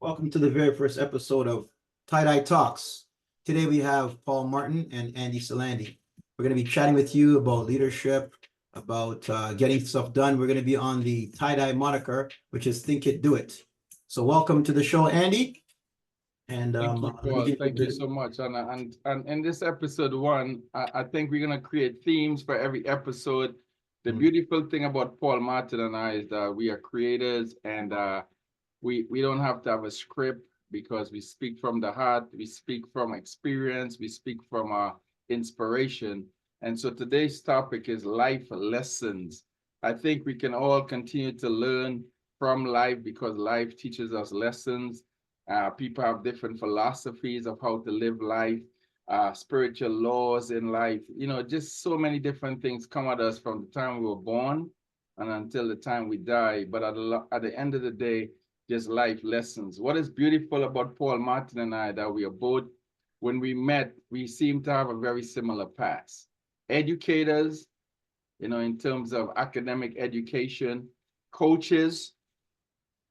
Welcome to the very first episode of Tie Dye Talks. Today we have Paul Martin and Andy Salandi. We're going to be chatting with you about leadership, about getting stuff done. We're going to be on the tie dye moniker, which is Think It, Do It. So welcome to the show, Andy. And Thank you, Paul. Thank you so much. And in this episode one, I think we're gonna create themes for every episode. The beautiful thing about Paul Martin and I is that we are creators, and we don't have to have a script because we speak from the heart, we speak from experience, we speak from inspiration. And so today's topic is life lessons. I think we can all continue to learn from life because life teaches us lessons. People have different philosophies of how to live life, spiritual laws in life. Just so many different things come at us from the time we were born and until the time we die. But at the end of the day, just life lessons. What is beautiful about Paul Martin and I, that we are both, when we met, we seem to have a very similar past. Educators, in terms of academic education, coaches,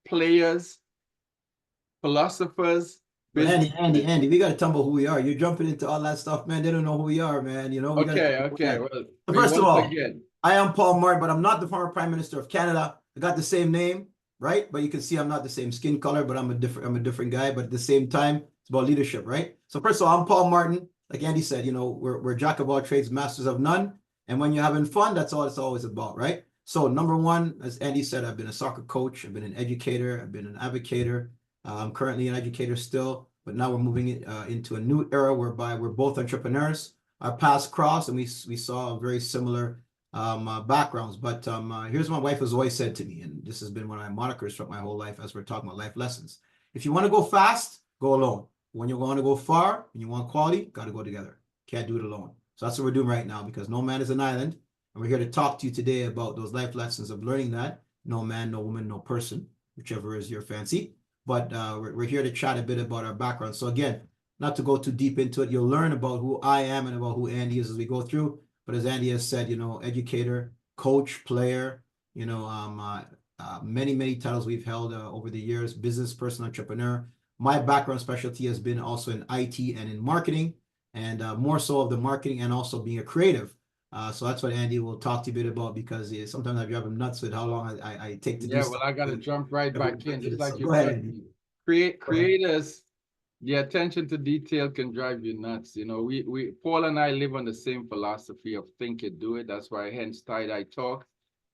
players, philosophers. Andy, we got to tumble who we are. You're jumping into all that stuff, man. They don't know who we are, man. We Okay. Well, first of all, I am Paul Martin, but I'm not the former Prime Minister of Canada. I got the same name, right? But you can see I'm not the same skin color, but I'm a different guy. But at the same time, it's about leadership, right? So first of all, I'm Paul Martin. Like Andy said, we're jack of all trades, masters of none. And when you're having fun, that's all it's always about, right? So number one, as Andy said, I've been a soccer coach. I've been an educator. I've been an advocator. I'm currently an educator still, but now we're moving into a new era whereby we're both entrepreneurs. Our paths crossed, and we saw very similar backgrounds. But here's what my wife has always said to me, and this has been one of my monikers throughout my whole life as we're talking about life lessons. If you want to go fast, go alone. When you want to go far and you want quality, got to go together. Can't do it alone. So that's what we're doing right now, because no man is an island. And we're here to talk to you today about those life lessons of learning that no man, no woman, no person, whichever is your fancy. But we're here to chat a bit about our background. So again, not to go too deep into it, you'll learn about who I am and about who Andy is as we go through. But as Andy has said, educator, coach, player, many titles we've held over the years, business person, entrepreneur. My background specialty has been also in IT and in marketing, and more so of the marketing and also being a creative. So that's what Andy will talk to you a bit about, because sometimes I drive him nuts with how long I take to do stuff. Well, I got to jump right back in, just like So you go ahead, said. Andy. Creators, the attention to detail can drive you nuts. We Paul and I live on the same philosophy of think it, do it. That's why hence tie-dye talk.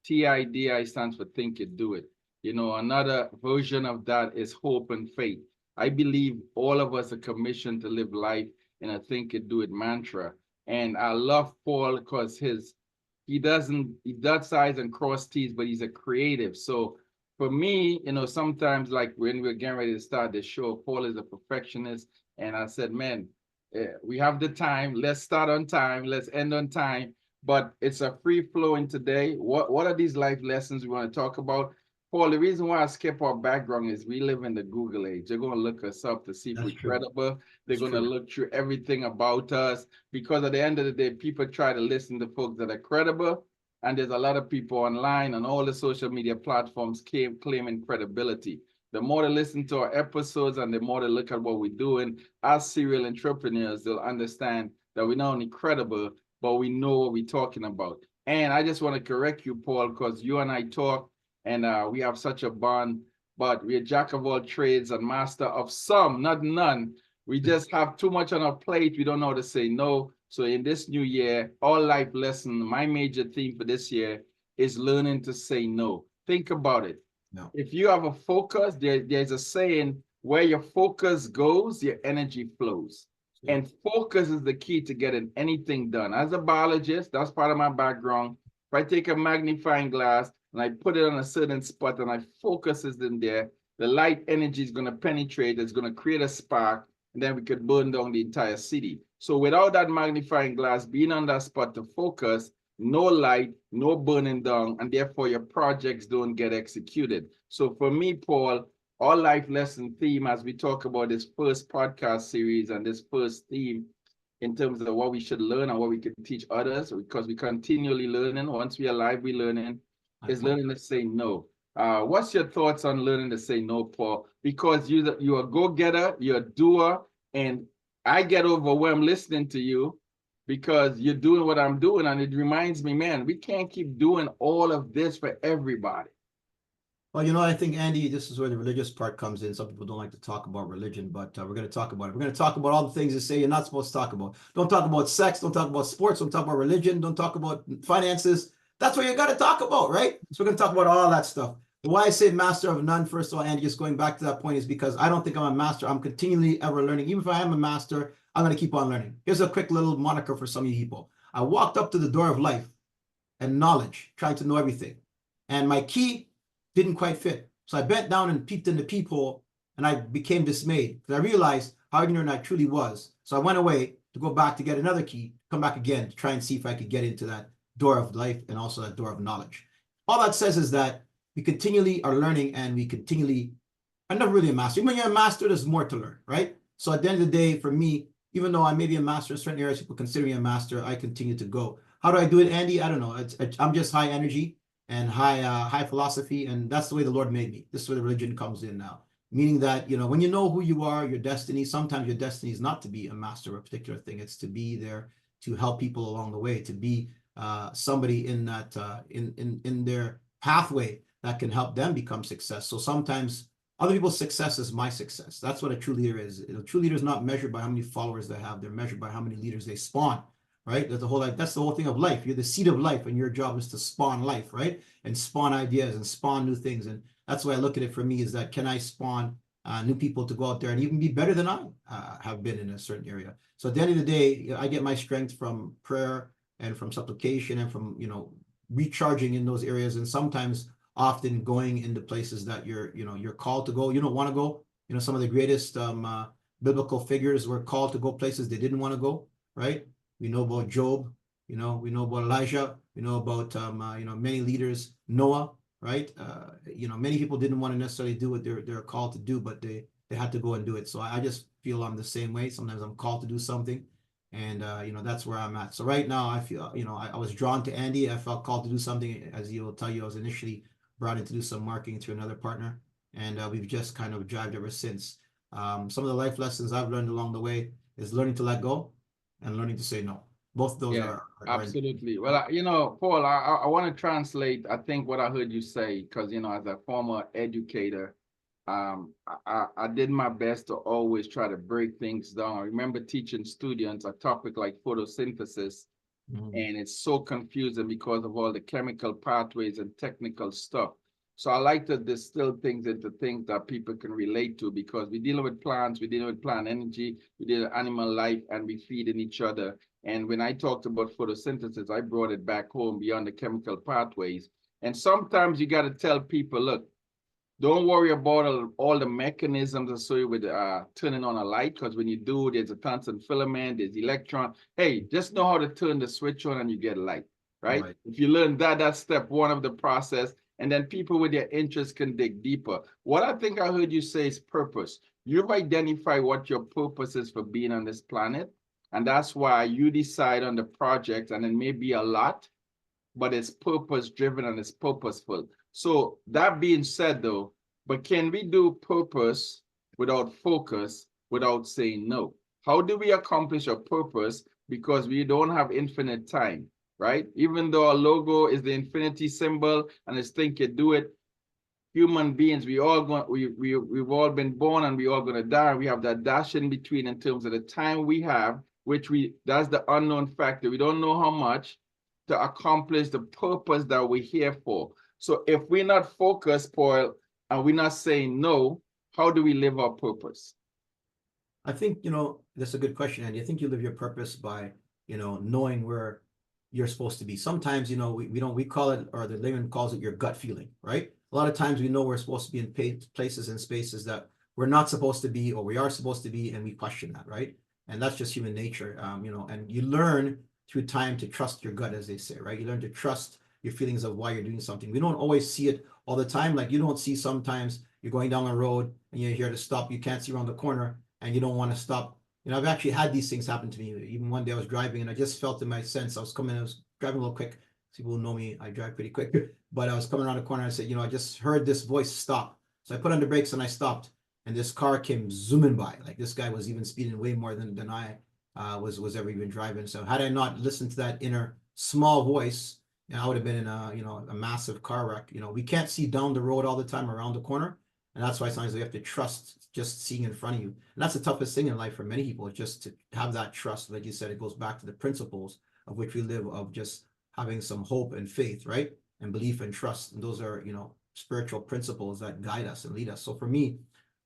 TIDI stands for think it, do it. Another version of that is hope and faith. I believe all of us are commissioned to live life in a think it, do it mantra. And I love Paul because he does size and cross T's, but he's a creative. So for me, sometimes like when we're getting ready to start the show, Paul is a perfectionist. And I said, man, we have the time. Let's start on time. Let's end on time. But it's a free flowing today. What are these life lessons we want to talk about? Paul, the reason why I skip our background is we live in the Google age. They're going to look us up to see if we're credible. They're going to look through everything about us, because at the end of the day, people try to listen to folks that are credible. And there's a lot of people online on all the social media platforms claiming credibility. The more they listen to our episodes and the more they look at what we're doing, as serial entrepreneurs, they'll understand that we're not only credible, but we know what we're talking about. And I just want to correct you, Paul, because you and I talk, and we have such a bond, but we're jack of all trades and master of some, not none. We just have too much on our plate. We don't know how to say no. So in this new year, all life lesson, my major theme for this year is learning to say no. Think about it. No. If you have a focus, there's a saying, where your focus goes, your energy flows. And focus is the key to getting anything done. As a biologist, that's part of my background. If I take a magnifying glass and I put it on a certain spot and I focus it in there, the light energy is going to penetrate, it's going to create a spark, and then we could burn down the entire city. So without that magnifying glass being on that spot to focus, no light, no burning down, and therefore your projects don't get executed. So for me, Paul, our life lesson theme as we talk about this first podcast series and this first theme in terms of what we should learn and what we can teach others, because we continually learning. Once we are alive, we learning, is learning to say no. What's your thoughts on learning to say no, Paul? Because you're a go-getter, you're a doer, and I get overwhelmed listening to you because you're doing what I'm doing, and it reminds me, man, we can't keep doing all of this for everybody. Well, you know, I think, Andy, this is where the religious part comes in. Some people don't like to talk about religion, but we're going to talk about it. We're going to talk about all the things that say you're not supposed to talk about. Don't talk about sex. Don't talk about sports. Don't talk about religion. Don't talk about finances. That's what you got to talk about, right? So we're going to talk about all that stuff. Why I say master of none, first of all, Andy, just going back to that point, is because I don't think I'm a master. I'm continually ever learning. Even if I am a master, I'm going to keep on learning. Here's a quick little moniker for some of you people. I walked up to the door of life and knowledge, trying to know everything. And my key didn't quite fit. So I bent down and peeped in the peephole, and I became dismayed because I realized how ignorant I truly was. So I went away to go back to get another key, come back again to try and see if I could get into that door of life and also that door of knowledge. All that says is that we continually are learning, and we continually, I'm not really a master. Even when you're a master, there's more to learn, right? So at the end of the day, for me, even though I may be a master in certain areas, people consider me a master, I continue to go. How do I do it, Andy? I don't know. I'm just high energy and high philosophy, and that's the way the Lord made me. This is where the religion comes in now, meaning that, you know, when you know who you are, your destiny, sometimes your destiny is not to be a master of a particular thing. It's to be there to help people along the way, to be somebody in that in their pathway that can help them become success. So sometimes other people's success is my success. That's what a true leader is. A true leader is not measured by how many followers they have. They're measured by how many leaders they spawn. Right? That's the whole thing of life. You're the seed of life, and your job is to spawn life, right? And spawn ideas and spawn new things. And that's the way I look at it for me, is that can I spawn new people to go out there and even be better than I have been in a certain area. So at the end of the day, I get my strength from prayer and from supplication and from, you know, recharging in those areas, and sometimes often going into places that you're called to go. You don't want to go. You know, some of the greatest biblical figures were called to go places they didn't want to go, right? We know about Job, you know, we know about Elijah, we know about, you know, many leaders, Noah, right? You know, many people didn't want to necessarily do what they're called to do, but they had to go and do it. So I just feel I'm the same way. Sometimes I'm called to do something, and, you know, that's where I'm at. So right now I feel, you know, I was drawn to Andy. I felt called to do something. As he will tell you, I was initially brought in to do some marketing through another partner, and we've just kind of jived ever since. Some of the life lessons I've learned along the way is learning to let go and learning to say no. Both of those are absolutely. Well, you know, Paul, I want to translate, I think, what I heard you say, because, you know, as a former educator, I did my best to always try to break things down. I remember teaching students a topic like photosynthesis, and it's so confusing because of all the chemical pathways and technical stuff. So I like to distill things into things that people can relate to, because we're dealing with plants, we're dealing with plant energy, we're dealing with animal life, and we feed in each other. And when I talked about photosynthesis, I brought it back home beyond the chemical pathways. And sometimes you got to tell people, look, don't worry about all the mechanisms associated with turning on a light, because when you do, there's a constant filament, there's electron. Hey, just know how to turn the switch on and you get light, right? If you learn that, that's step one of the process. And then people with their interests can dig deeper. What I think I heard you say is purpose. You've identified what your purpose is for being on this planet. And that's why you decide on the project, and it may be a lot, but it's purpose driven and it's purposeful. So that being said, though, but can we do purpose without focus, without saying no? How do we accomplish a purpose? Because we don't have infinite time, right? Even though our logo is the infinity symbol and it's think you do it, human beings, we've all been born and we all gonna die. We have that dash in between in terms of the time we have, which that's the unknown factor. We don't know how much to accomplish the purpose that we're here for. So if we're not focused, Paul, and we're not saying no, how do we live our purpose? I think, you know, that's a good question, Andy. I think you live your purpose by, you know, knowing where you're supposed to be. Sometimes, you know, we call it, or the layman calls it, your gut feeling, right? A lot of times we know we're supposed to be in places and spaces that we're not supposed to be, or we are supposed to be, and we question that, right? And that's just human nature, you know, and you learn through time to trust your gut, as they say, right? You learn to trust your feelings of why you're doing something. We don't always see it all the time. Like, you don't see, sometimes you're going down the road and you're here to stop, you can't see around the corner and you don't want to stop. You know, I've actually had these things happen to me. Even one day I was driving and I just felt in my sense, I was driving a little quick, People who know me, I drive pretty quick. But I was coming around the corner and I said, I just heard this voice stop. So I put on the brakes and I stopped. And this car came zooming by. Like this guy was even speeding way more than I was ever even driving. So had I not listened to that inner small voice, I would have been in a massive car wreck. We can't see down the road all the time around the corner. And that's why sometimes we have to trust just seeing in front of you. And that's the toughest thing in life for many people, is just to have that trust. Like you said, it goes back to the principles of which we live, of just having some hope and faith, right? And belief and trust. And those are, spiritual principles that guide us and lead us. So for me,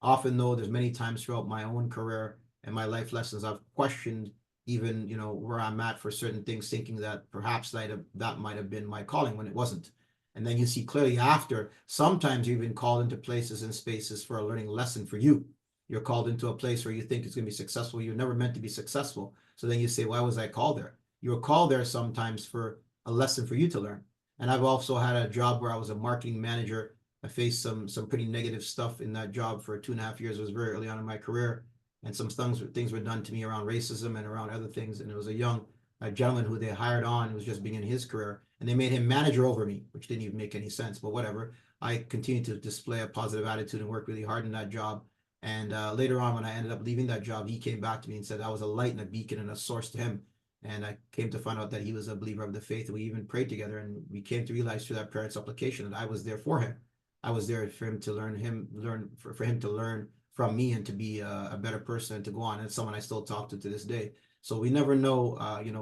often though, there's many times throughout my own career and my life lessons, I've questioned even, where I'm at for certain things, thinking that perhaps that might have been my calling when it wasn't. And then you see clearly after, sometimes you've been called into places and spaces for a learning lesson for you. You're called into a place where you think it's going to be successful. You're never meant to be successful. So then you say, why was I called there? You were called there sometimes for a lesson for you to learn. And I've also had a job where I was a marketing manager. I faced some pretty negative stuff in that job for 2.5 years. It was very early on in my career. And some things were done to me around racism and around other things. And it was a young gentleman who they hired on, who was just beginning his career. And they made him manager over me, which didn't even make any sense, but whatever. I continued to display a positive attitude and work really hard in that job. And later on, when I ended up leaving that job, he came back to me and said I was a light and a beacon and a source to him. And I came to find out that he was a believer of the faith. And we even prayed together. And we came to realize through that prayer supplication that I was there for him. I was there for him to learn for him to learn from me and to be a better person and to go on. And it's someone I still talk to this day. So we never know,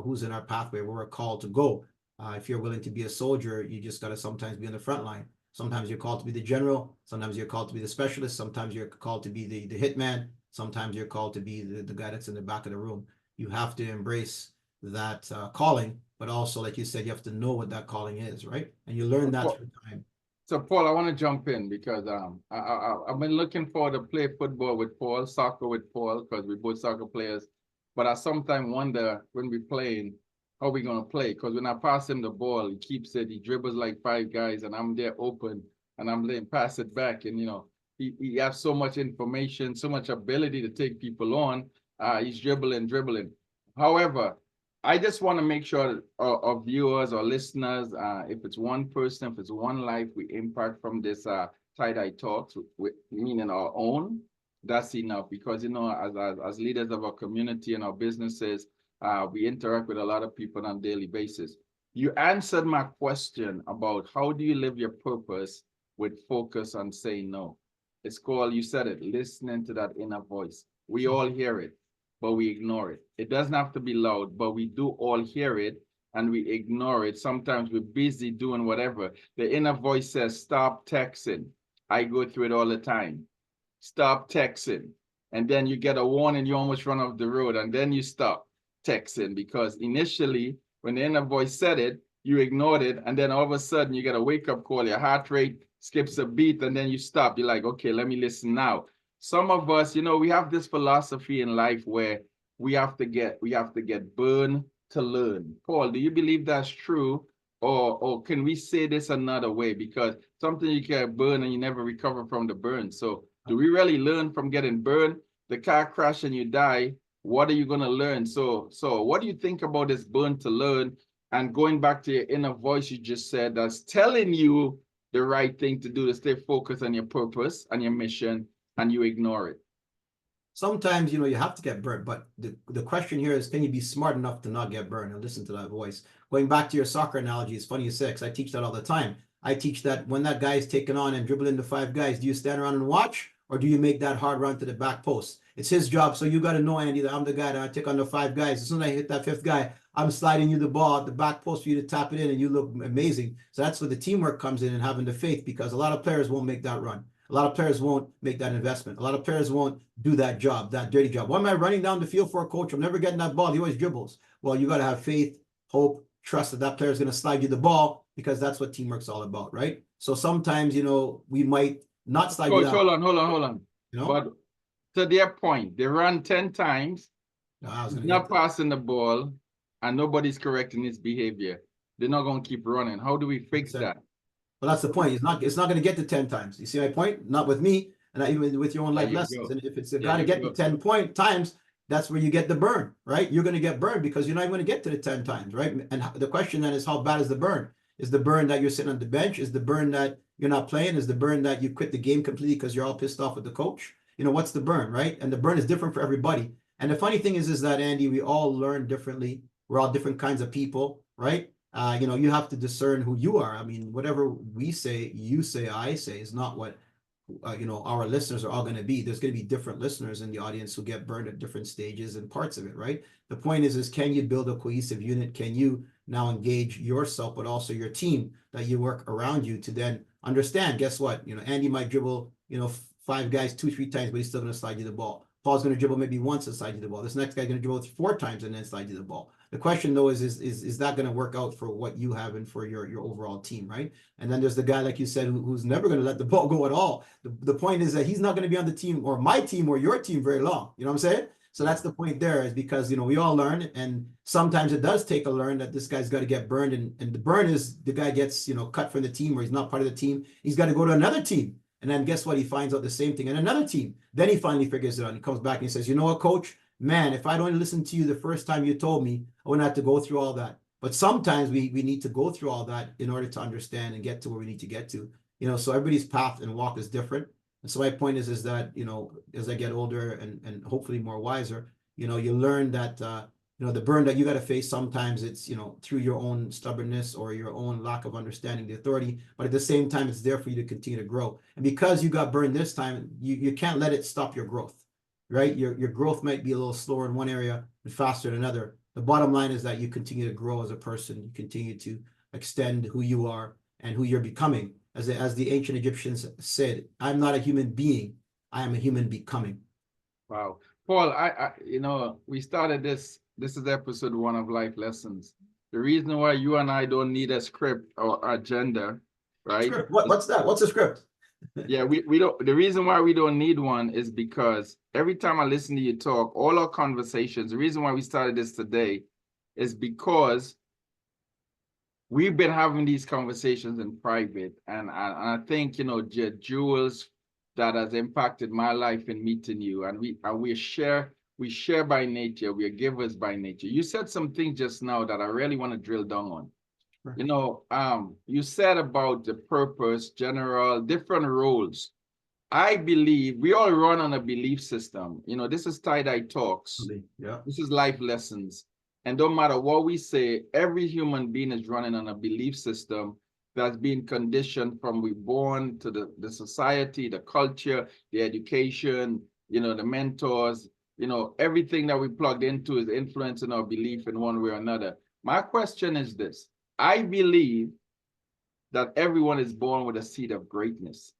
who's in our pathway, where we're called to go. If you're willing to be a soldier, you just got to sometimes be on the front line. Sometimes you're called to be the general. Sometimes you're called to be the specialist. Sometimes you're called to be the hitman. Sometimes you're called to be the guy that's in the back of the room. You have to embrace that calling, but also, like you said, you have to know what that calling is, right? And you learn that through time. So Paul, I want to jump in because I've been looking forward to play football with Paul, soccer with Paul, because we're both soccer players. But I sometimes wonder when we're playing, how we gonna play? Because when I pass him the ball, he keeps it, he dribbles like 5 guys, and I'm there open, and I'm letting pass it back. And he has so much information, so much ability to take people on. He's dribbling. However, I just want to make sure our viewers or listeners, if it's one person, if it's one life we impact from this tie-dye talks, meaning our own, that's enough. Because as leaders of our community and our businesses, we interact with a lot of people on a daily basis. You answered my question about how do you live your purpose with focus on saying no. It's called, you said it, listening to that inner voice. We all hear it, but we ignore it. It doesn't have to be loud, but we do all hear it and we ignore it. Sometimes we're busy doing whatever. The inner voice says, stop texting. I go through it all the time. Stop texting. And then you get a warning, you almost run off the road, and then you stop texting, because initially when the inner voice said it, you ignored it, and then all of a sudden you get a wake-up call, your heart rate skips a beat, and then you stop. You're like, okay, let me listen now. Some of us, we have this philosophy in life where we have to get burned to learn. Paul, do you believe that's true? Or can we say this another way? Because something you get burned and you never recover from the burn. So do we really learn from getting burned? The car crash and you die, what are you going to learn? So what do you think about this burn to learn? And going back to your inner voice you just said, that's telling you the right thing to do to stay focused on your purpose and your mission, and you ignore it. Sometimes, you have to get burned, but the question here is, can you be smart enough to not get burned? And listen to that voice. Going back to your soccer analogy, it's funny you say, because I teach that all the time. I teach that when that guy is taken on and dribbling the 5 guys, do you stand around and watch, or do you make that hard run to the back post? It's his job. So you got to know, Andy, that I'm the guy that I take on the 5 guys. As soon as I hit that 5th guy, I'm sliding you the ball at the back post for you to tap it in, and you look amazing. So that's where the teamwork comes in, and having the faith, because a lot of players won't make that run. A lot of players won't make that investment. A lot of players won't do that job, that dirty job. Why am I running down the field for a coach? I'm never getting that ball. He always dribbles. Well, you got to have faith, hope, trust that player is going to slide you the ball, because that's what teamwork's all about, right? So sometimes, we might not slide you that. Hold on. But to their point, they run 10 times, not passing the ball, and nobody's correcting his behavior. They're not going to keep running. How do we fix that? Well, that's the point. It's not going to get to 10 times. You see my point? Not with me, and not even with your own life lessons. And if it's got to get to 10 times, that's where you get the burn, right? You're going to get burned because you're not going to get to the 10 times, right? And the question then is, how bad is the burn? Is the burn that you're sitting on the bench? Is the burn that you're not playing? Is the burn that you quit the game completely because you're all pissed off with the coach? You know, what's the burn, right? And the burn is different for everybody. And the funny thing is that, Andy, we all learn differently. We're all different kinds of people, right? You know, you have to discern who you are. I mean, whatever we say, you say, I say is not what, you know, our listeners are all going to be. There's going to be different listeners in the audience who get burned at different stages and parts of it, right? The point is can you build a cohesive unit? Can you now engage yourself, but also your team that you work around you to then understand, guess what? You know, Andy might dribble, you know, 5 guys 2-3 times, but he's still going to slide you the ball. Paul's going to dribble maybe once and slide you the ball. This next guy's going to dribble 4 times and then slide you the ball. The question though is that going to work out for what you have and for your overall team, right? And then there's the guy, like you said, who's never going to let the ball go at all. The point is that he's not going to be on the team or my team or your team very long. You know what I'm saying? So that's the point there, is because, you know, we all learn, and sometimes it does take a learn that this guy's got to get burned. And the burn is the guy gets, you know, cut from the team, or he's not part of the team. He's got to go to another team. And then guess what? He finds out the same thing in another team. Then he finally figures it out. He comes back and he says, you know what, coach, man, if I'd only listened to you the first time you told me, I wouldn't have to go through all that. But sometimes we need to go through all that in order to understand and get to where we need to get to. You know, so everybody's path and walk is different. And so my point is that, you know, as I get older and hopefully more wiser, you know, you learn that, you know, the burn that you got to face, sometimes it's, you know, through your own stubbornness or your own lack of understanding the authority, but at the same time, it's there for you to continue to grow. And because you got burned this time, you can't let it stop your growth, right? Your growth might be a little slower in one area and faster in another. The bottom line is that you continue to grow as a person, you continue to extend who you are and who you're becoming. As the ancient Egyptians said, I'm not a human being, I am a human becoming. Wow. Paul, I you know, we started this is episode 1 of Life Lessons. The reason why you and I don't need a script or agenda, right? Script. What's that? What's a script? Yeah, we don't. The reason why we don't need one is because every time I listen to you talk, all our conversations, the reason why we started this today is because we've been having these conversations in private. And I think, you know, jewels that has impacted my life in meeting you. And we share by nature, we are givers by nature. You said some things just now that I really want to drill down on. Sure. You know, you said about the purpose, general, different roles. I believe we all run on a belief system. You know, this is Tie-Dye Talks. Yeah. This is Life Lessons. And don't matter what we say, every human being is running on a belief system that's been conditioned from we born to the society, the culture, the education, you know, the mentors, you know, everything that we plugged into is influencing our belief in one way or another. My question is this. I believe that everyone is born with a seed of greatness.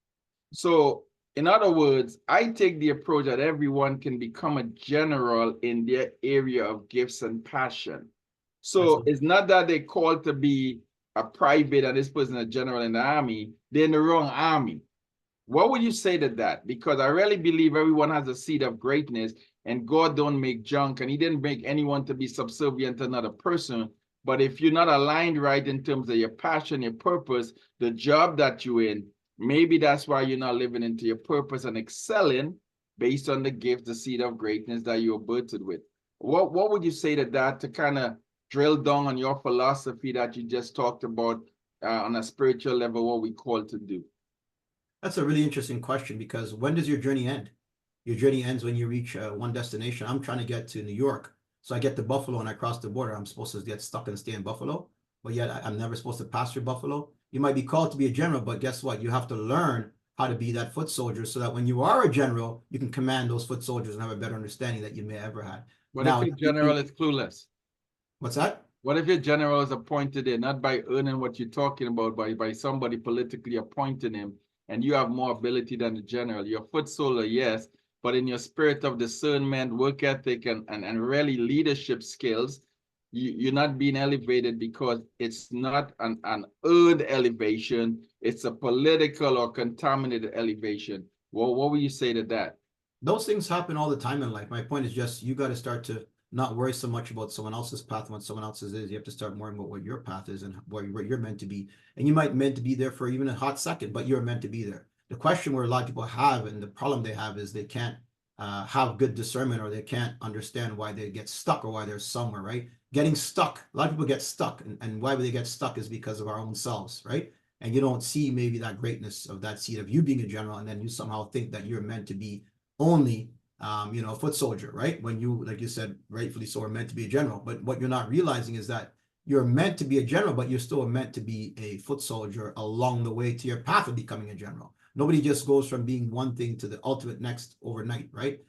So, in other words, I take the approach that everyone can become a general in their area of gifts and passion. So it's not that they're called to be a private and this person a general in the army, they're in the wrong army. What would you say to that? Because I really believe everyone has a seed of greatness, and God don't make junk, and he didn't make anyone to be subservient to another person. But if you're not aligned right in terms of your passion, your purpose, the job that you're in, maybe that's why you're not living into your purpose and excelling based on the gift, the seed of greatness that you're birthed with. What would you say to that, to kind of drill down on your philosophy that you just talked about on a spiritual level, what we call to do? That's a really interesting question, because when does your journey end? Your journey ends when you reach one destination. I'm trying to get to New York. So I get to Buffalo and I cross the border. I'm supposed to get stuck and stay in Buffalo, but yet I'm never supposed to pass through Buffalo. You might be called to be a general, but guess what? You have to learn how to be that foot soldier so that when you are a general, you can command those foot soldiers and have a better understanding that you may ever had. What if your general is clueless? What's that? What if your general is appointed in, not by earning what you're talking about, by somebody politically appointing him, and you have more ability than the general? You're a foot soldier, yes, but in your spirit of discernment, work ethic, and really leadership skills, you're not being elevated because it's not an earned elevation. It's a political or contaminated elevation. Well, what would you say to that? Those things happen all the time in life. My point is just, you got to start to not worry so much about someone else's path and what someone else's is. You have to start worrying about what your path is and where you're meant to be. And you might meant to be there for even a hot second, but you're meant to be there. The question where a lot of people have, and the problem they have, is they can't have good discernment, or they can't understand why they get stuck or why they're somewhere, right? Getting stuck. A lot of people get stuck, and why they get stuck is because of our own selves, right? And you don't see maybe that greatness of that seed of you being a general, and then you somehow think that you're meant to be only a foot soldier, right? When you, like you said, rightfully so, are meant to be a general. But what you're not realizing is that you're meant to be a general, but you're still meant to be a foot soldier along the way to your path of becoming a general. Nobody just goes from being one thing to the ultimate next overnight, right?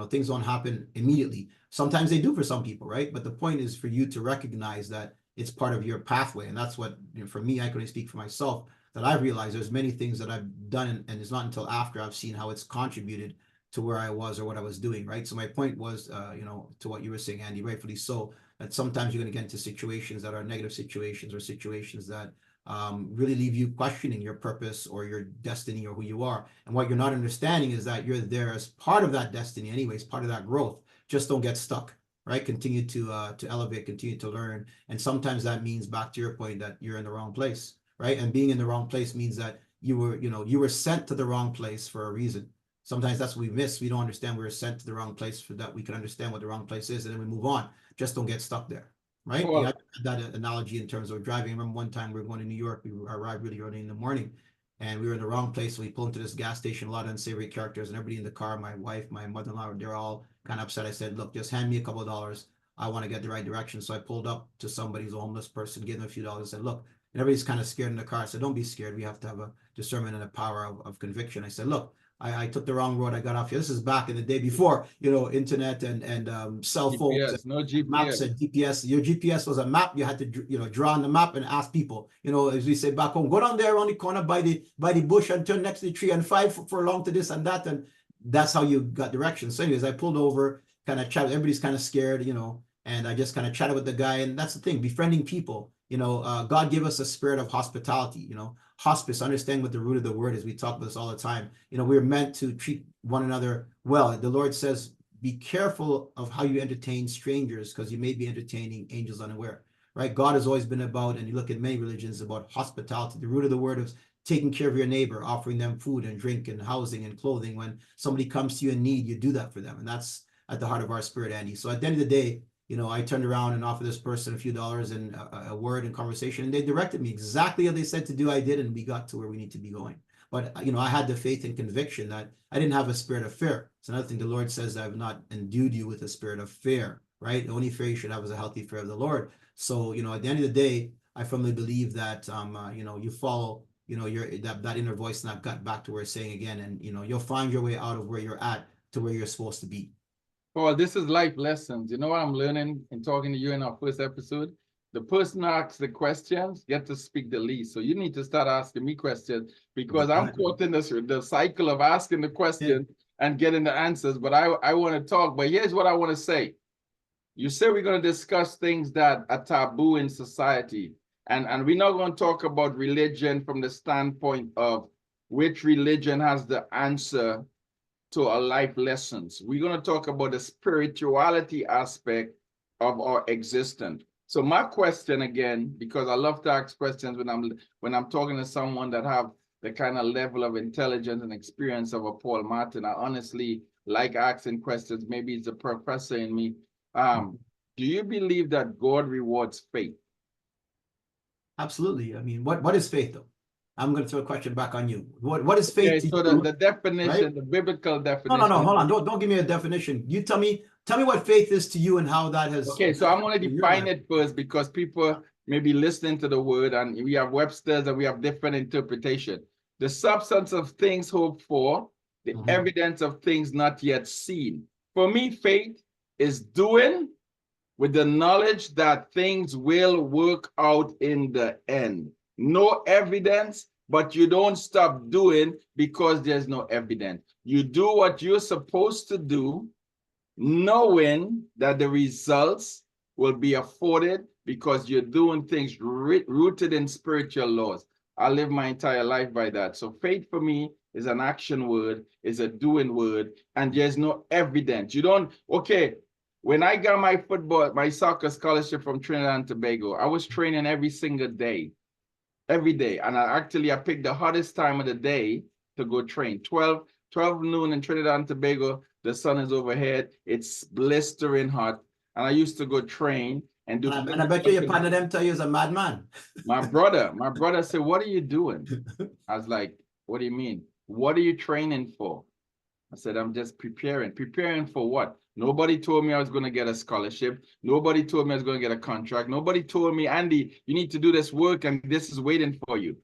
Things don't happen immediately. Sometimes they do for some people, right? But the point is for you to recognize that it's part of your pathway. And that's what, for me, I can only speak for myself, that I've realized there's many things that I've done, and it's not until after I've seen how it's contributed to where I was or what I was doing, right? So my point was, to what you were saying, Andy, rightfully so, that sometimes you're going to get into situations that are negative situations, or situations that really leave you questioning your purpose or your destiny or who you are. And what you're not understanding is that you're there as part of that destiny anyways, part of that growth. Just don't get stuck, right? Continue to elevate, continue to learn. And sometimes that means, back to your point, that you're in the wrong place, right? And being in the wrong place means that you were sent to the wrong place for a reason. Sometimes that's what we miss. We don't understand we were sent to the wrong place for that we can understand what the wrong place is, and then we move on. Just don't get stuck there, right? Well, had that analogy in terms of driving. I remember one time we were going to New York. We arrived really early in the morning, and we were in the wrong place. So we pulled into this gas station, a lot of unsavory characters, and everybody in the car, my wife, my mother-in-law, they're all kind of upset. I said, look, just hand me a couple of dollars. I want to get the right direction. So I pulled up to somebody's homeless person, gave them a few dollars, and said, look, and everybody's kind of scared in the car. I said, don't be scared. We have to have a discernment and a power of conviction. I said, look, I took the wrong road. I got off here. This is back in the day before, internet and cell phones, GPS, no GPS. maps and GPS. Your GPS was a map. You had to, draw on the map and ask people, as we say back home, go down there around the corner by the bush and turn next to the tree and 5 furlong to this and that. And that's how you got directions. So anyways, I pulled over, kind of chatted. Everybody's kind of scared, and I just kind of chatted with the guy. And that's the thing, befriending people. God gave us a spirit of hospitality, hospice, understand what the root of the word is. We talk about this all the time. We're meant to treat one another well. The Lord says, be careful of how you entertain strangers, because you may be entertaining angels unaware, right? God has always been about, and you look at many religions, about hospitality. The root of the word is taking care of your neighbor, offering them food and drink and housing and clothing. When somebody comes to you in need, you do that for them. And that's at the heart of our spirit, Andy. So at the end of the day, I turned around and offered this person a few dollars and a word in conversation, and they directed me exactly how they said to do. I did, and we got to where we need to be going. But, I had the faith and conviction that I didn't have a spirit of fear. It's another thing the Lord says, I've not endued you with a spirit of fear, right? The only fear you should have is a healthy fear of the Lord. So, at the end of the day, I firmly believe that, you follow, that inner voice in that gut, back to where it's saying again, and, you'll find your way out of where you're at to where you're supposed to be. Paul, this is life lessons. You know what I'm learning in talking to you in our first episode? The person who asks the questions get to speak the least. So you need to start asking me questions, because I'm caught in the cycle of asking the question and getting the answers. But I want to talk. But here's what I want to say. You say we're going to discuss things that are taboo in society. And we're not going to talk about religion from the standpoint of which religion has the answer to our life lessons. We're going to talk about the spirituality aspect of our existence. So my question again, because I love to ask questions when I'm talking to someone that have the kind of level of intelligence and experience of a Paul Martin, I honestly like asking questions. Maybe it's a professor in me. Do you believe that God rewards faith? Absolutely. I mean, what is faith though? I'm going to throw a question back on you. What is faith? Okay, so the definition, right? The biblical definition. No, hold on. Don't give me a definition. You tell me what faith is to you and how that has. Okay, so I'm going to define it first, because people may be listening to the word, and we have Webster's and we have different interpretation. The substance of things hoped for, the evidence of things not yet seen. For me, faith is doing with the knowledge that things will work out in the end. No evidence, but you don't stop doing because there's no evidence. You do what you're supposed to do, knowing that the results will be afforded because you're doing things rooted in spiritual laws. I live my entire life by that. So faith for me is an action word, is a doing word, and there's no evidence. You don't, okay, when I got my soccer scholarship from Trinidad and Tobago, I was training every single day. Every day. And I picked the hottest time of the day to go train. 12 noon in Trinidad and Tobago, The sun is overhead. It's blistering hot. And I used to go train and do. And I bet you your partner them tell you is a madman. My brother said, "What are you doing?" I was like, "What do you mean? What are you training for?" I said, "I'm just preparing." Preparing for what? Nobody told me I was going to get a scholarship. Nobody told me I was going to get a contract. Nobody told me, Andy, you need to do this work and this is waiting for you.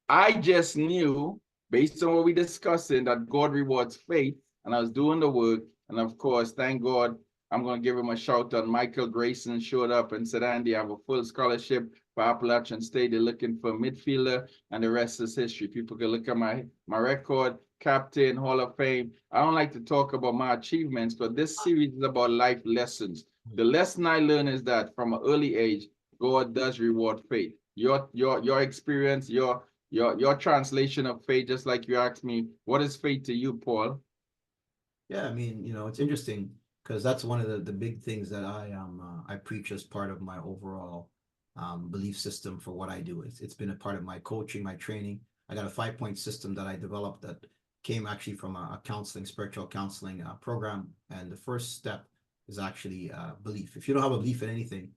I just knew, based on what we discussing, that God rewards faith, and I was doing the work. And of course, thank God, I'm going to give him a shout out. Michael Grayson showed up and said, Andy, I have a full scholarship for Appalachian State. They're looking for a midfielder, and the rest is history. People can look at my record, captain, Hall of Fame. I don't like to talk about my achievements, but this series is about life lessons. The lesson I learned is that from an early age, God does reward faith. Your experience, your translation of faith, just like you asked me, what is faith to you, Paul? Yeah, I mean, it's interesting because that's one of the big things that I preach as part of my overall belief system for what I do. It's been a part of my coaching, my training. I got a 5-point system that I developed that came actually from a spiritual counseling program. And the first step is actually belief. If you don't have a belief in anything,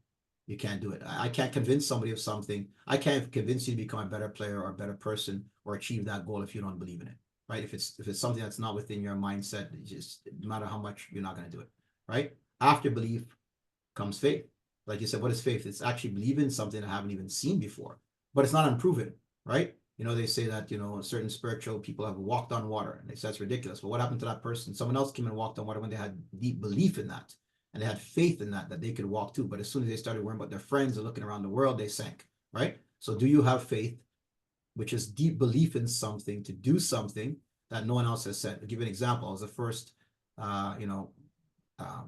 you can't do it. I can't convince somebody of something. I can't convince you to become a better player or a better person or achieve that goal if you don't believe in it, right? If it's something that's not within your mindset, just no matter how much, you're not going to do it, right? After belief comes faith. Like you said, what is faith? It's actually believing something I haven't even seen before, but it's not unproven, right? They say that, certain spiritual people have walked on water, and they say that's ridiculous. But what happened to that person? Someone else came and walked on water when they had deep belief in that, and they had faith in that they could walk too. But as soon as they started worrying about their friends and looking around the world, they sank, right? So do you have faith, which is deep belief in something to do something that no one else has said? I'll give you an example. I was the first,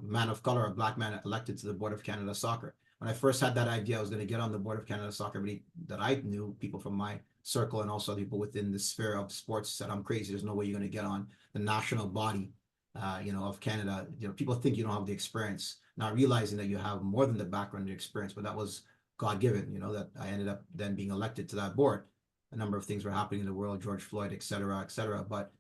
man of color, a black man elected to the Board of Canada Soccer. When I first had that idea, I was going to get on the Board of Canada Soccer, but that I knew, people from my circle and also people within the sphere of sports, said, I'm crazy. There's no way you're going to get on the national body, of Canada. People think you don't have the experience, not realizing that you have more than the background and experience. But that was God-given, that I ended up then being elected to that board. A number of things were happening in the world, George Floyd, et cetera, but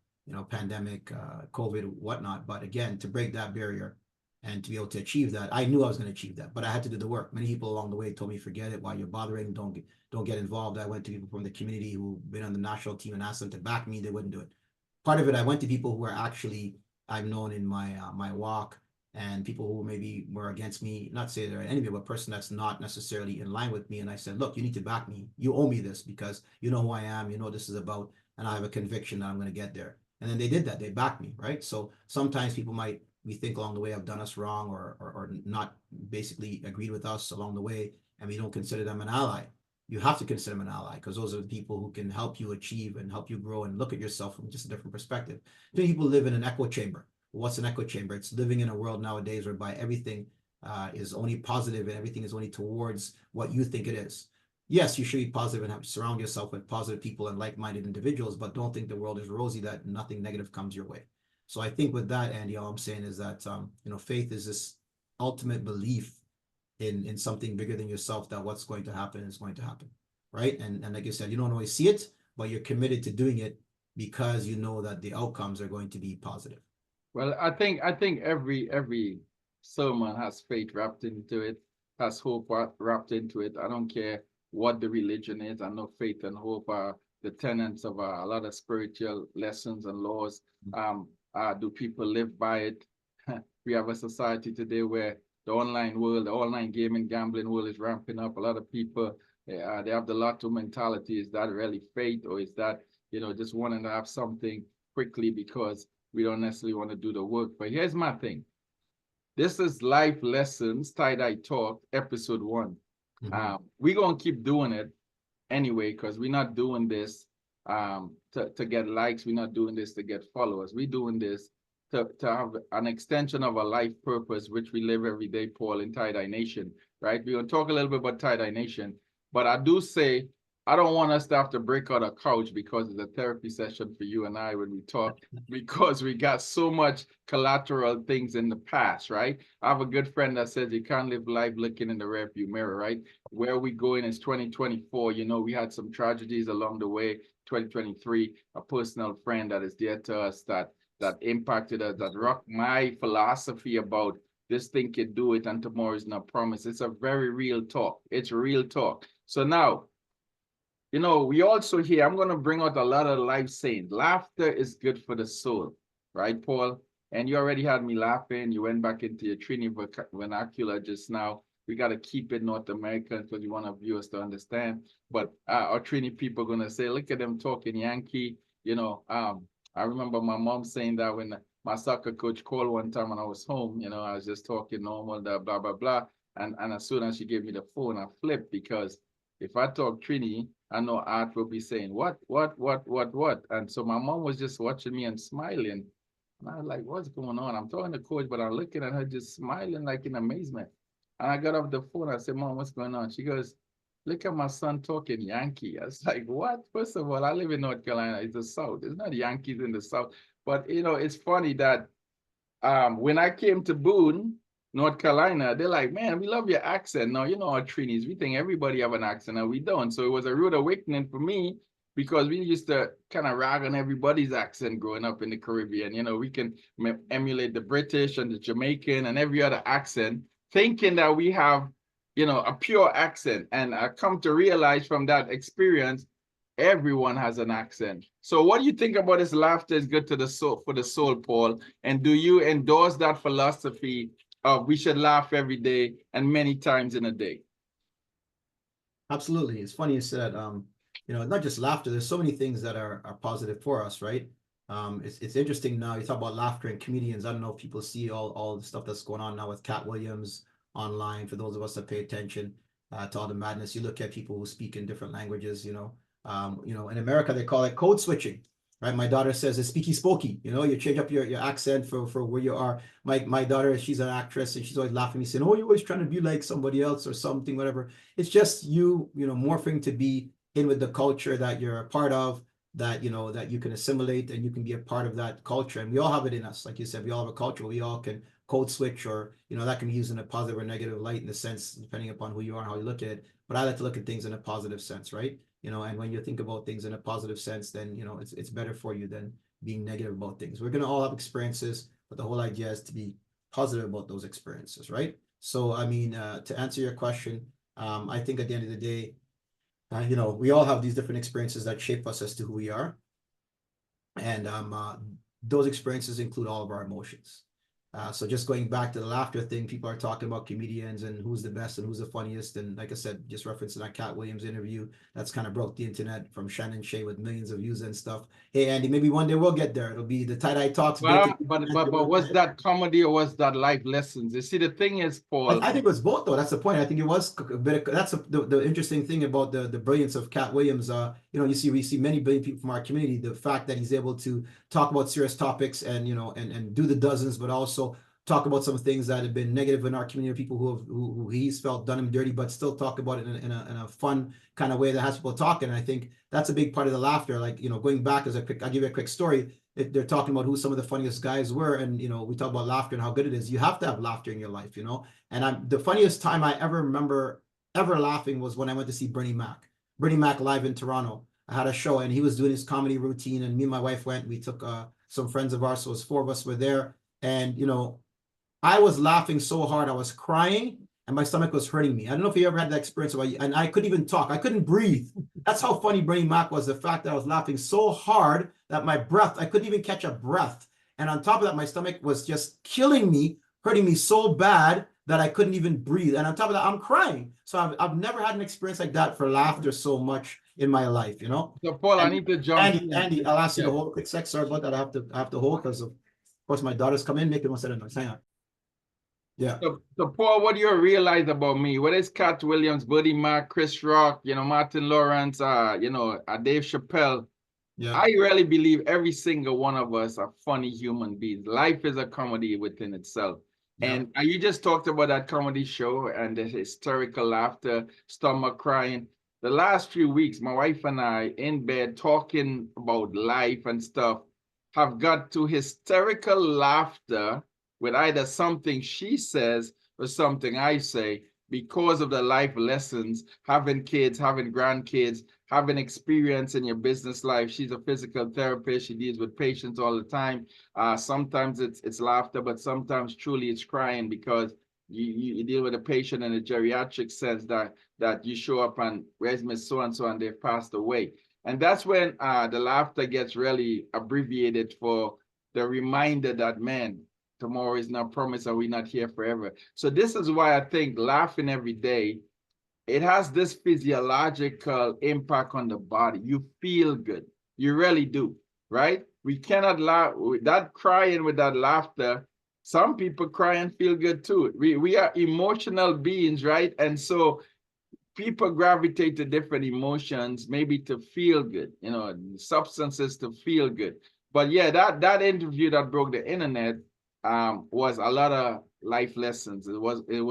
pandemic, COVID, whatnot. But again, to break that barrier and to be able to achieve that, I knew I was going to achieve that, but I had to do the work. Many people along the way told me, forget it, why you're bothering, don't get involved. I went to people from the community who've been on the national team and asked them to back me. They wouldn't do it. Part of it, I went to people who are actually, I've known in my my walk, and people who maybe were against me, not say they're an enemy, but a person that's not necessarily in line with me. And I said, look, you need to back me. You owe me this because you know who I am, you know what this is about, and I have a conviction that I'm going to get there. And then they did that. They backed me, right? So sometimes people we think along the way have done us wrong or not basically agreed with us along the way, and we don't consider them an ally. You have to consider them an ally because those are the people who can help you achieve and help you grow and look at yourself from just a different perspective. Many people live in an echo chamber. What's an echo chamber? It's living in a world nowadays whereby everything is only positive and everything is only towards what you think it is. Yes, you should be positive and have to surround yourself with positive people and like-minded individuals, but don't think the world is rosy, that nothing negative comes your way. So I think with that, Andy, all I'm saying is that, faith is this ultimate belief in something bigger than yourself, that what's going to happen is going to happen, right? And like you said, you don't always see it, but you're committed to doing it because you know that the outcomes are going to be positive. Well, I think every sermon has faith wrapped into it, has hope wrapped into it. I don't care what the religion is. I know faith and hope are the tenets of a lot of spiritual lessons and laws. Do people live by it? We have a society today where the online world, the online gaming, gambling world is ramping up. A lot of people, they have the lotto mentality. Is that really faith, or is that, just wanting to have something quickly because we don't necessarily want to do the work? But here's my thing. This is Life Lessons, Tie-Dye Talk, episode 1. We're going to keep doing it anyway, because we're not doing this to get likes. We're not doing this to get followers. We're doing this to have an extension of a life purpose, which we live every day, Paul, in Tie-Dye Nation, right? We're going to talk a little bit about Tie-Dye Nation, but I do say, I don't want us to have to break out a couch because it's a therapy session for you and I when we talk, because we got so much collateral things in the past, right? I have a good friend that says you can't live life looking in the rearview mirror, right? Where we going is 2024. We had some tragedies along the way. 2023, a personal friend that is dear to us that that impacted us, that rocked my philosophy about this thing can do it and tomorrow is not promised. It's a very real talk. It's real talk. So now, you know, we also here, I'm going to bring out a lot of life sayings. Laughter is good for the soul, right, Paul? And you already had me laughing. You went back into your Trini vernacular just now. We got to keep it North American because we want our viewers to understand. But our Trini people are going to say, look at them talking Yankee. You know, I remember my mom saying that when my soccer coach called one time when I was home, you know, I was just talking normal, blah, blah, blah. And as soon as she gave me the phone, I flipped because if I talk Trini, I know Art will be saying, what? And so my mom was just watching me and smiling. And I was like, what's going on? I'm talking to coach, but I'm looking at her just smiling like in amazement. And I got off the phone. I said, Mom, what's going on? She goes, look at my son talking Yankee. I was like, what? First of all, I live in North Carolina. It's the South. There's not Yankees in the South. But, you know, it's funny that when I came to Boone, North Carolina, they're like, man, we love your accent. Now, you know, our Trinis, we think everybody have an accent and we don't. So it was a rude awakening for me because we used to kind of rag on everybody's accent growing up in the Caribbean. You know, we can emulate the British and the Jamaican and every other accent, thinking that we have, you know, a pure accent. And I come to realize from that experience, everyone has an accent. So what do you think about this laughter is good to the soul, for the soul, Paul? And do you endorse that philosophy of we should laugh every day and many times in a day? Absolutely. It's funny you said, you know, not just laughter. There's so many things that are positive for us, right? It's interesting now. You talk about laughter and comedians. I don't know if people see all the stuff that's going on now with Cat Williams online. For those of us that pay attention to all the madness, you look at people who speak in different languages. You know, in America they call it code switching, right? My daughter says it's speaky spokey. You know, you change up your accent for where you are. My daughter, she's an actress, and she's always laughing at me saying, "Oh, you're always trying to be like somebody else or something, whatever." It's just you know, morphing to be in with the culture that you're a part of, that, you know, that you can assimilate and you can be a part of that culture. And we all have it in us. Like you said, we all have a culture. We all can code switch, or, you know, that can be used in a positive or negative light in the sense, depending upon who you are and how you look at it. But I like to look at things in a positive sense, right? You know, and when you think about things in a positive sense, then, you know, it's better for you than being negative about things. We're going to all have experiences, but the whole idea is to be positive about those experiences, right? So, I mean, to answer your question, I think at the end of the day, you know, we all have these different experiences that shape us as to who we are. And those experiences include all of our emotions. So just going back to the laughter thing, people are talking about comedians and who's the best and who's the funniest. And like I said, just referencing that Cat Williams interview, that's kind of broke the internet, from Shannon Shea with millions of views and stuff. Hey, Andy, maybe one day we'll get there. It'll be the Tie-Dye Talks. But was that comedy or was that life lessons? You see, the thing is, Paul, I think it was both, though. That's the point. I think it was a bit of, that's the interesting thing about the brilliance of Cat Williams. You know, we see many brilliant people from our community. The fact that he's able to talk about serious topics and, you know, and do the dozens, but also talk about some things that have been negative in our community, people who he's felt done him dirty, but still talk about it in a fun kind of way that has people talking. And I think that's a big part of the laughter. Like, you know, going back as I'll give you a quick story. If they're talking about who some of the funniest guys were, and, you know, we talk about laughter and how good it is. You have to have laughter in your life, you know. And the funniest time I ever remember ever laughing was when I went to see Bernie Mac live in Toronto. I had a show and he was doing his comedy routine, and me and my wife went. We took some friends of ours, so it was 4 of us were there, and, you know, I was laughing so hard, I was crying, and my stomach was hurting me. I don't know if you ever had that experience, and I couldn't even talk. I couldn't breathe. That's how funny Bernie Mac was, the fact that I was laughing so hard that my breath, I couldn't even catch a breath. And on top of that, my stomach was just killing me, hurting me so bad that I couldn't even breathe. And on top of that, I'm crying. So I've never had an experience like that for laughter so much in my life, you know? So Paul, I need to jump in. Andy, I'll ask you to hold a quick sec. Sorry about that. I have to hold because, of course, my daughter's come in, making one set of noise. Hang on. Yeah. So Paul, what do you realize about me? Whether it's Cat Williams, Bernie Mac, Chris Rock, you know, Martin Lawrence, you know, Dave Chappelle. Yeah. I really believe every single one of us are funny human beings. Life is a comedy within itself. Yeah. And you just talked about that comedy show and the hysterical laughter, stomach crying. The last few weeks, my wife and I in bed talking about life and stuff have got to hysterical laughter with either something she says or something I say, because of the life lessons, having kids, having grandkids, having experience in your business life. She's a physical therapist. She deals with patients all the time. Sometimes it's laughter, but sometimes truly it's crying because you deal with a patient in a geriatric sense that you show up and where's Miss So-and-so and they've passed away. And that's when the laughter gets really abbreviated for the reminder that, man, tomorrow is not promised and we're not here forever. So this is why I think laughing every day, it has this physiological impact on the body. You feel good. You really do, right? We cannot laugh with that crying with that laughter. Some people cry and feel good too. We are emotional beings, right? And so people gravitate to different emotions, maybe to feel good, substances to feel good. But yeah, that interview that broke the internet was a lot of life lessons. It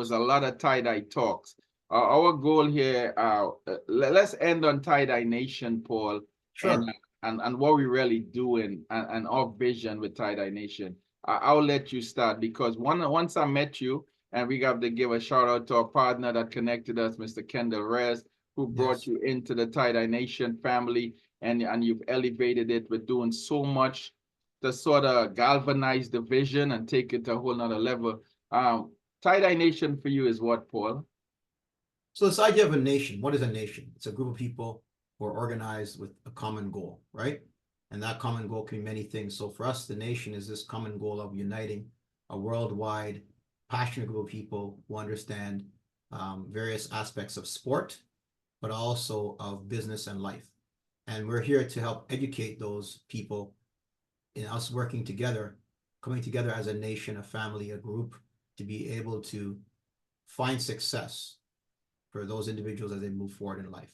was a lot of tie-dye talks. Our goal here, let's end on tie-dye nation, Paul, Sure. and what we really doing and our vision with tie-dye nation. I'll let you start because once I met you, and we got to give a shout out to our partner that connected us, Mr. Kendall Rez, who brought you into the Tie-Dye Nation family, and you've elevated it with doing so much to sort of galvanize the vision and take it to a whole nother level. Tie-Dye Nation for you is what, Paul? So this idea of a nation, what is a nation? It's a group of people who are organized with a common goal, right? And that common goal can be many things. So for us, the nation is this common goal of uniting a worldwide, passionate group of people who understand various aspects of sport, but also of business and life. And we're here to help educate those people in us working together, coming together as a nation, a family, a group, to be able to find success for those individuals as they move forward in life.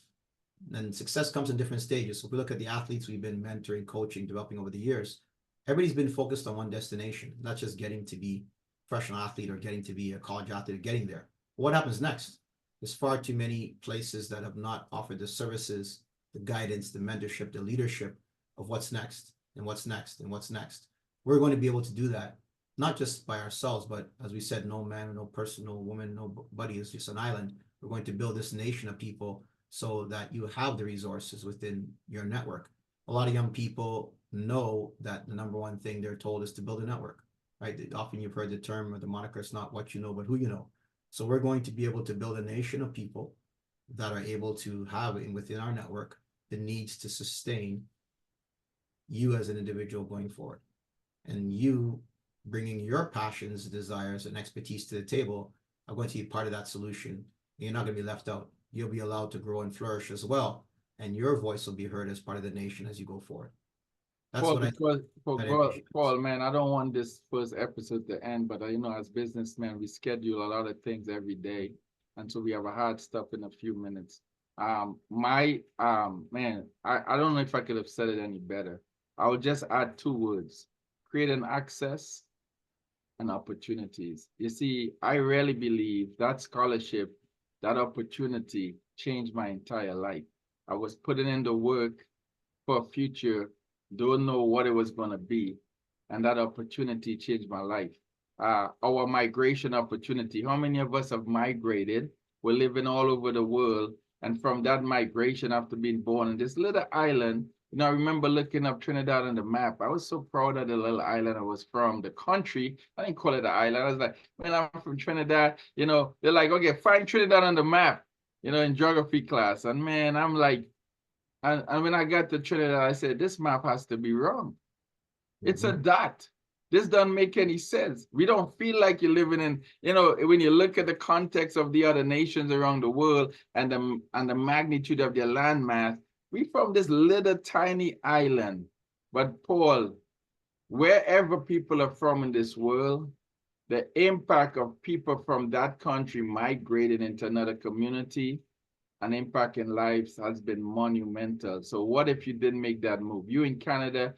And success comes in different stages. So if we look at the athletes we've been mentoring, coaching, developing over the years, everybody's been focused on one destination, not just getting to be a professional athlete or getting to be a college athlete or getting there. What happens next? There's far too many places that have not offered the services, the guidance, the mentorship, the leadership of what's next and what's next and what's next. We're going to be able to do that, not just by ourselves, but as we said, no man, no person, no woman, nobody is just an island. We're going to build this nation of people so that you have the resources within your network. A lot of young people know that the number one thing they're told is to build a network, right? Often you've heard the term or the moniker, it's not what you know, but who you know. So we're going to be able to build a nation of people that are able to have within our network the needs to sustain you as an individual going forward. And you bringing your passions, desires, and expertise to the table are going to be part of that solution. You're not going to be left out. You'll be allowed to grow and flourish as well. And your voice will be heard as part of the nation as you go forward. That's Paul, man, I don't want this first episode to end, but as businessmen, we schedule a lot of things every day. And so we have a hard stop in a few minutes. Man, I don't know if I could have said it any better. I would just add 2 words: create an access and opportunities. You see, I really believe that scholarship, that opportunity changed my entire life. I was putting in the work for a future, don't know what it was going to be. And that opportunity changed my life. Our migration opportunity. How many of us have migrated? We're living all over the world. And from that migration, after being born in this little island, I remember looking up Trinidad on the map. I was so proud of the little island I was from, the country. I didn't call it an island. I was like, man, I'm from Trinidad. They're like, okay, find Trinidad on the map, in geography class. And man, I'm like, and when I got to Trinidad, I said, this map has to be wrong. It's a dot. This doesn't make any sense. We don't feel like you're living in, when you look at the context of the other nations around the world and the magnitude of their landmass, we from this little tiny island. But Paul, wherever people are from in this world, the impact of people from that country migrating into another community and impacting lives has been monumental. So what if you didn't make that move? You in Canada,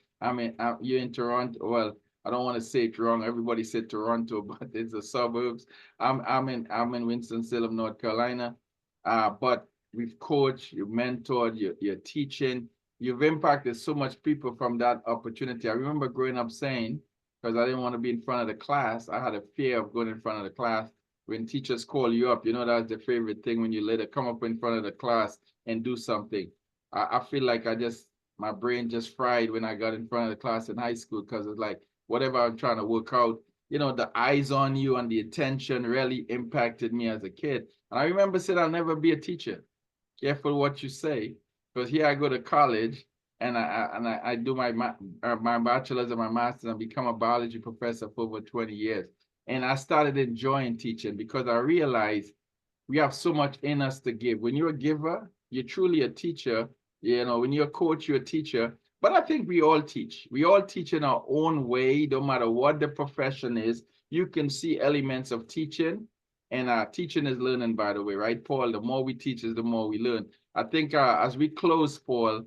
you're in Toronto. Well, I don't want to say it wrong. Everybody said Toronto, but it's the suburbs. I'm in Winston-Salem, North Carolina. But we've coached, you've mentored, you're teaching, you've impacted so much people from that opportunity. I remember growing up saying, because I didn't want to be in front of the class, I had a fear of going in front of the class. When teachers call you up, that's the favorite thing when you later come up in front of the class and do something. I feel like my brain just fried when I got in front of the class in high school, because it's like whatever I'm trying to work out, the eyes on you and the attention really impacted me as a kid. And I remember saying, I'll never be a teacher. Careful what you say, because here I go to college and I do my bachelor's and my master's and become a biology professor for over 20 years. And I started enjoying teaching because I realized we have so much in us to give. When you're a giver, you're truly a teacher. When you're a coach, you're a teacher. But I think we all teach. We all teach in our own way, no matter what the profession is. You can see elements of teaching, and teaching is learning, by the way, right, Paul? The more we teach is the more we learn. I think as we close, Paul,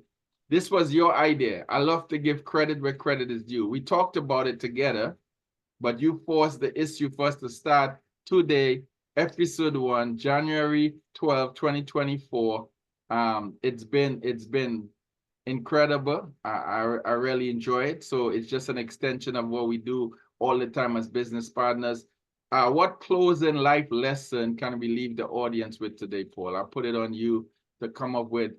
this was your idea. I love to give credit where credit is due. We talked about it together, but you forced the issue for us to start today, episode 1, January 12, 2024. It's been incredible. I really enjoy it. So it's just an extension of what we do all the time as business partners. What closing life lesson can we leave the audience with today, Paul? I'll put it on you to come up with.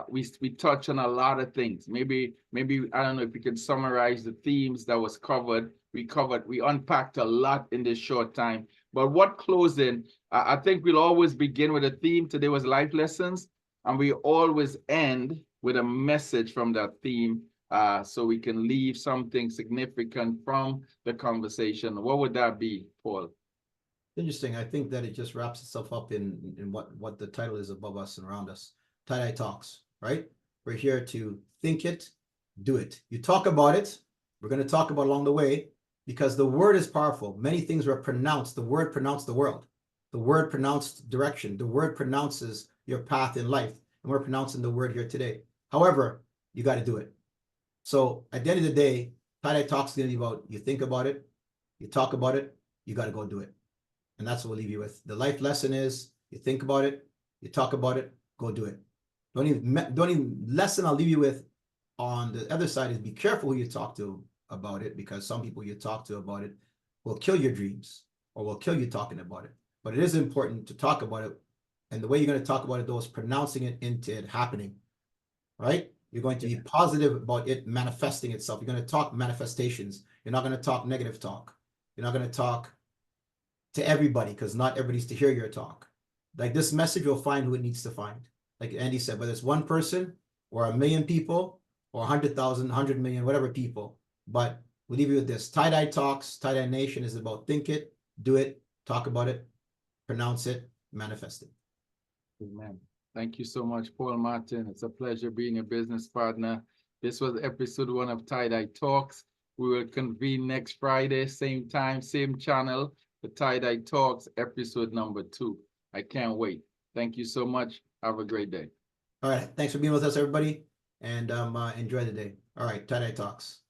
We touch on a lot of things. Maybe I don't know if you can summarize the themes that was covered. We unpacked a lot in this short time. But what closing? I think we'll always begin with a theme. Today was life lessons, and we always end with a message from that theme, so we can leave something significant from the conversation. What would that be, Paul? Interesting. I think that it just wraps itself up in what the title is above us and around us. Tie-Dye Talks, right? We're here to think it, do it. You talk about it. We're going to talk about along the way, because the word is powerful. Many things were pronounced. The word pronounced the world. The word pronounced direction. The word pronounces your path in life. And we're pronouncing the word here today. However, you got to do it. So at the end of the day, Tie-Dye Talks is going to be about, you think about it, you talk about it, you got to go do it. And that's what we'll leave you with. The life lesson is, you think about it, you talk about it, go do it. Don't even lesson I'll leave you with on the other side is, be careful who you talk to about it, because some people you talk to about it will kill your dreams or will kill you talking about it. But it is important to talk about it. And the way you're going to talk about it, though, is pronouncing it into it happening, right? You're going to be positive about it manifesting itself. You're going to talk manifestations. You're not going to talk negative talk. You're not going to talk to everybody, because not everybody's to hear your talk. Like this message will find who it needs to find. Like Andy said, whether it's one person or 1 million people or 100,000, 100 million, whatever people. But we'll leave you with this. Tie-Dye Talks, Tie-Dye Nation is about think it, do it, talk about it, pronounce it, manifest it. Amen. Thank you so much, Paul Martin. It's a pleasure being a business partner. This was episode 1 of Tie-Dye Talks. We will convene next Friday, same time, same channel, the Tie-Dye Talks, episode number 2. I can't wait. Thank you so much. Have a great day. All right. Thanks for being with us, everybody. And enjoy the day. All right. Tie-Dye Talks.